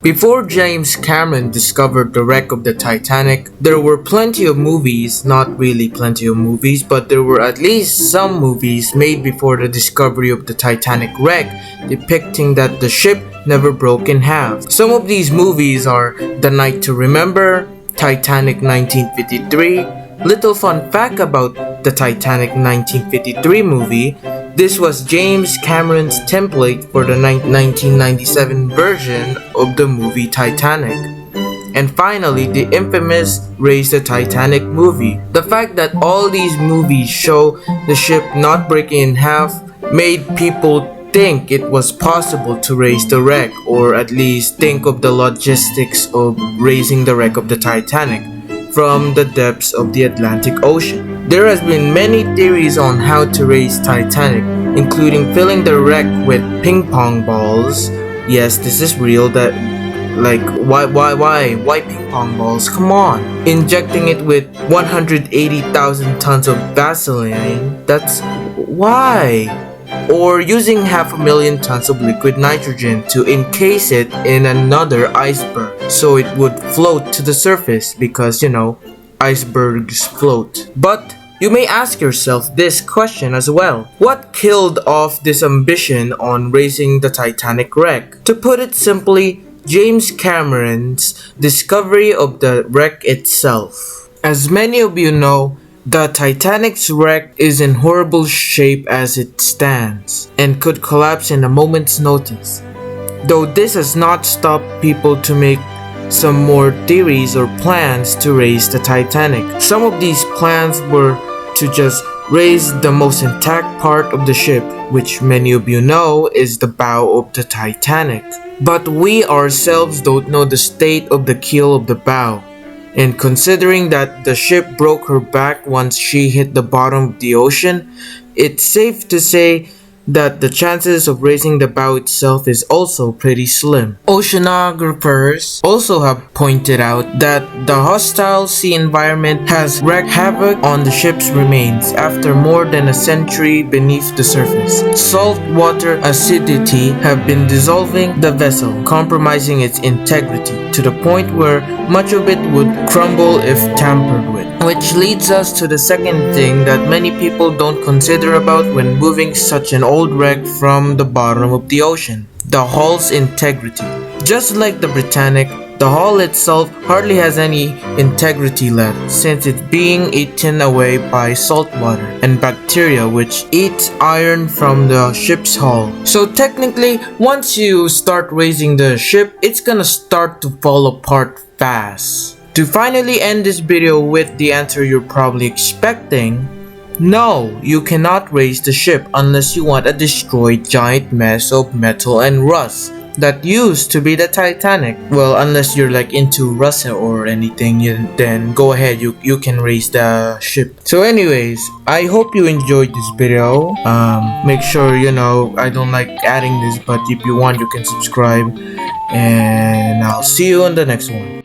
Before James Cameron discovered the wreck of the Titanic, there were plenty of movies, not really plenty of movies, but there were at least some movies made before the discovery of the Titanic wreck, depicting that the ship never broke in half. Some of these movies are The Night to Remember, Titanic 1953. Little fun fact about the Titanic 1953 movie, this was James Cameron's template for the 1997 version of the movie Titanic. And finally, the infamous Raise the Titanic movie. The fact that all these movies show the ship not breaking in half made people think it was possible to raise the wreck, or at least think of the logistics of raising the wreck of the Titanic from the depths of the Atlantic Ocean. There has been many theories on how to raise Titanic, including filling the wreck with ping pong balls. Yes, this is real. That, like, why ping pong balls? Come on. Injecting it with 180,000 tons of Vaseline. That's why. Or using 500,000 tons of liquid nitrogen to encase it in another iceberg so it would float to the surface, because icebergs float. But you may ask yourself this question as well. What killed off this ambition on raising the Titanic wreck? To put it simply, James Cameron's discovery of the wreck itself. As many of you know, the Titanic's wreck is in horrible shape as it stands and could collapse in a moment's notice. Though this has not stopped people to make some more theories or plans to raise the Titanic. Some of these plans were to just raise the most intact part of the ship, which many of you know is the bow of the Titanic. But we ourselves don't know the state of the keel of the bow. And considering that the ship broke her back once she hit the bottom of the ocean, it's safe to say that the chances of raising the bow itself is also pretty slim. Oceanographers also have pointed out that the hostile sea environment has wreaked havoc on the ship's remains after more than a century beneath the surface. Salt water acidity have been dissolving the vessel, compromising its integrity to the point where much of it would crumble if tampered with. Which leads us to the second thing that many people don't consider about when moving such an old wreck from the bottom of the ocean: the hull's integrity. Just like the Britannic, the hull itself hardly has any integrity left, since it's being eaten away by salt water and bacteria which eat iron from the ship's hull. So technically, once you start raising the ship, it's gonna start to fall apart fast. To finally end this video with the answer you're probably expecting, no, you cannot raise the ship unless you want a destroyed giant mess of metal and rust that used to be the Titanic. Well, unless you're like into rust or anything, then go ahead, you can raise the ship. So anyways, I hope you enjoyed this video. Make sure I don't like adding this, but if you want, you can subscribe, and I'll see you on the next one.